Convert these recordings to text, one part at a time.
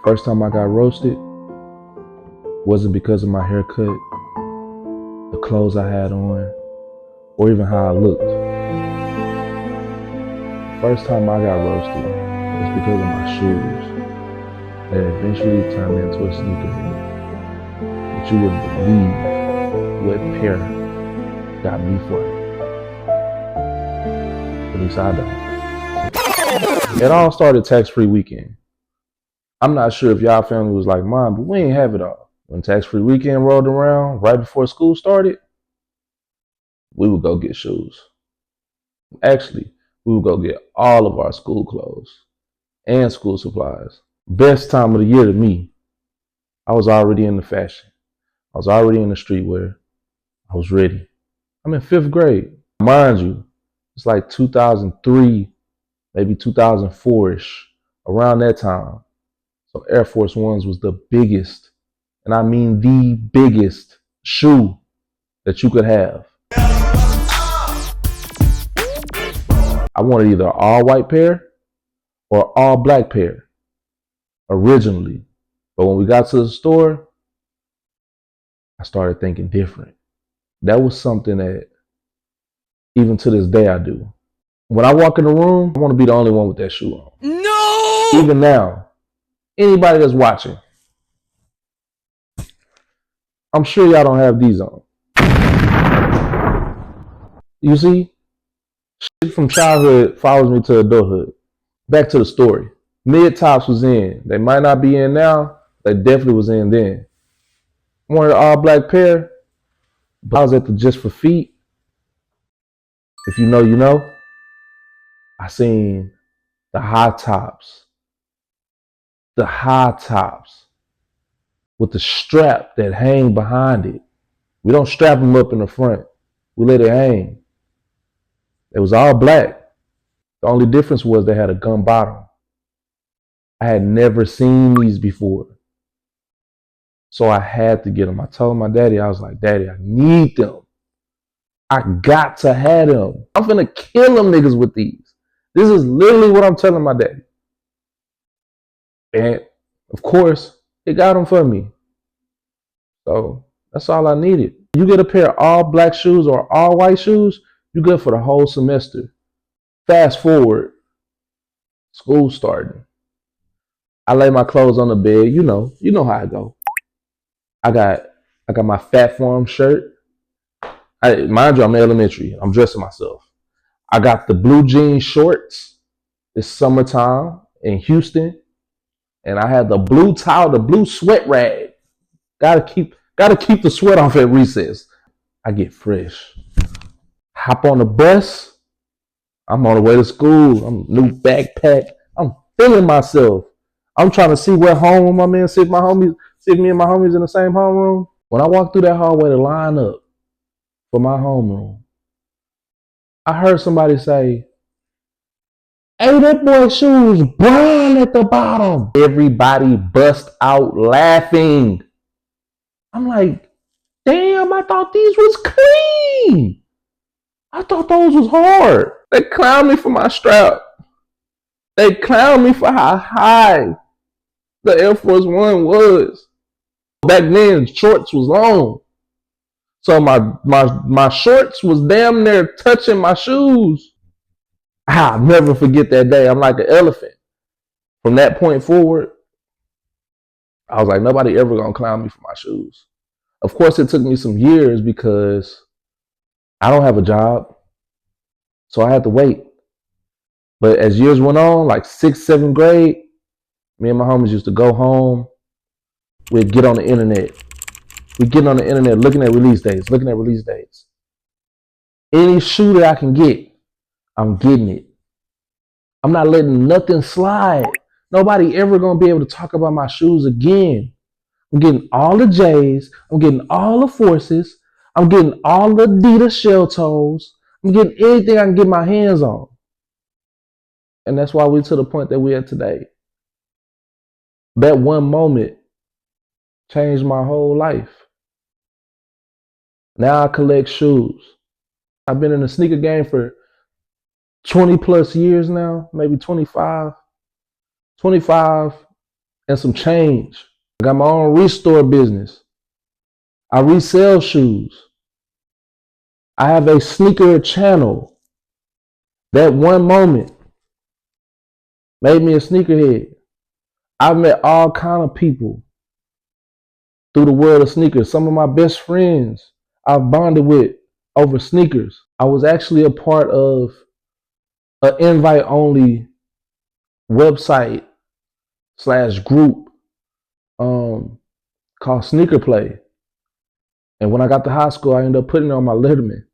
First time I got roasted wasn't because of my haircut, the clothes I had on, or even how I looked. First time I got roasted was because of my shoes that eventually turned into a sneakerhead. But you wouldn't believe what pair got me fired. At least I don't. It all started tax-free weekend. I'm not sure if y'all family was like mine, but we ain't have it all. When tax-free weekend rolled around, right before school started, we would go get shoes. Actually, we would go get all of our school clothes and school supplies. Best time of the year to me. I was already in the fashion. I was already in the streetwear. I was ready. I'm in 5th grade. Mind you, it's like 2003, maybe 2004-ish, around that time. So Air Force Ones was the biggest, and I mean the biggest shoe that you could have. I wanted either an all white pair or all black pair originally. But when we got to the store, I started thinking different. That was something that even to this day I do. When I walk in the room, I want to be the only one with that shoe on. No! Even now, anybody that's watching, I'm sure y'all don't have these on. You see? Shit from childhood follows me to adulthood. Back to the story. Mid-tops was in. They might not be in now. They definitely was in then. I wanted an all-black pair, but I was at the Just for Feet. If you know, you know. I seen the high tops. The high tops with the strap that hang behind it. We don't strap them up in the front. We let it hang. It was all black. The only difference was they had a gum bottom. I had never seen these before. So I had to get them. I told my daddy, I was like, Daddy, I need them. I got to have them. I'm finna kill them niggas with these. This is literally what I'm telling my daddy. And of course, he got them for me. So that's all I needed. You get a pair of all black shoes or all white shoes, you're good for the whole semester. Fast forward, school starting. I lay my clothes on the bed. You know how I go. I got my Fat Form shirt. Mind you, I'm in elementary. I'm dressing myself. I got the blue jean shorts. It's summertime in Houston, and I had the blue towel, the blue sweat rag. Gotta keep the sweat off at recess. I get fresh. Hop on the bus. I'm on the way to school. I'm new backpack. I'm feeling myself. I'm trying to see what home I'm in. See if me and my homies in the same homeroom. When I walk through that hallway to line up for my homeroom, I heard somebody say, "Hey, that boy's shoes brown at the bottom." Everybody bust out laughing. I'm like, damn, I thought these was clean. I thought those was hard. They clowned me for my strap. They clowned me for how high the Air Force One was. Back then, shorts was long. So my shorts was damn near touching my shoes. I'll never forget that day. I'm like an elephant. From that point forward, I was like, nobody ever gonna clown me for my shoes. Of course, it took me some years because I don't have a job. So I had to wait. But as years went on, like 6th, 7th grade, me and my homies used to go home. We'd get on the internet. We'd get on the internet looking at release dates. Any shoe that I can get, I'm getting it. I'm not letting nothing slide. Nobody ever gonna be able to talk about my shoes again. I'm getting all the J's. I'm getting all the Forces. I'm getting all the Adidas shell toes. I'm getting anything I can get my hands on. And that's why we're to the point that we're at today. That one moment changed my whole life. Now I collect shoes. I've been in the sneaker game for 20 plus years now, maybe 25. and some change. I got my own restore business. I resell shoes. I have a sneaker channel. That one moment made me a sneakerhead. I've met all kind of people through the world of sneakers. Some of my best friends I've bonded with over sneakers. I was actually a part of an invite only website / group called Sneaker Play. And when I got to high school, I ended up putting it on my Letterman.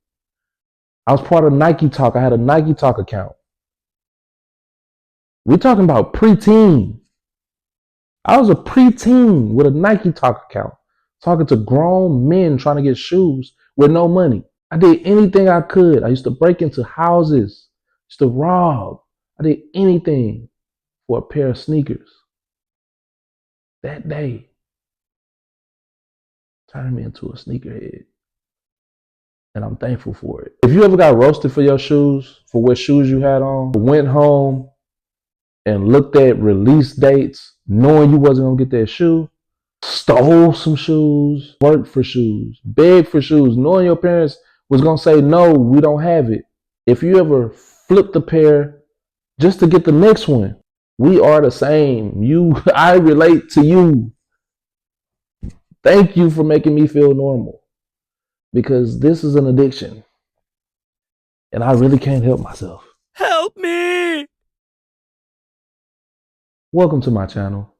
I was part of Nike Talk. I had a Nike Talk account. We're talking about preteen. I was a preteen with a Nike Talk account, talking to grown men trying to get shoes with no money. I did anything I could. I used to break into houses, used to rob. I did anything for a pair of sneakers. That day turned me into a sneakerhead, and I'm thankful for it. If you ever got roasted for your shoes, for what shoes you had on, went home and looked at release dates, knowing you wasn't gonna get that shoe, stole some shoes, worked for shoes, begged for shoes, knowing your parents was gonna say, no, we don't have it. If you ever flipped a pair just to get the next one, we are the same. I relate to you. Thank you for making me feel normal, because this is an addiction and I really can't help myself. Help me! Welcome to my channel.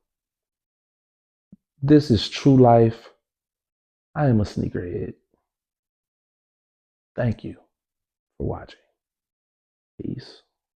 This is true life. I am a sneakerhead. Thank you for watching. Peace.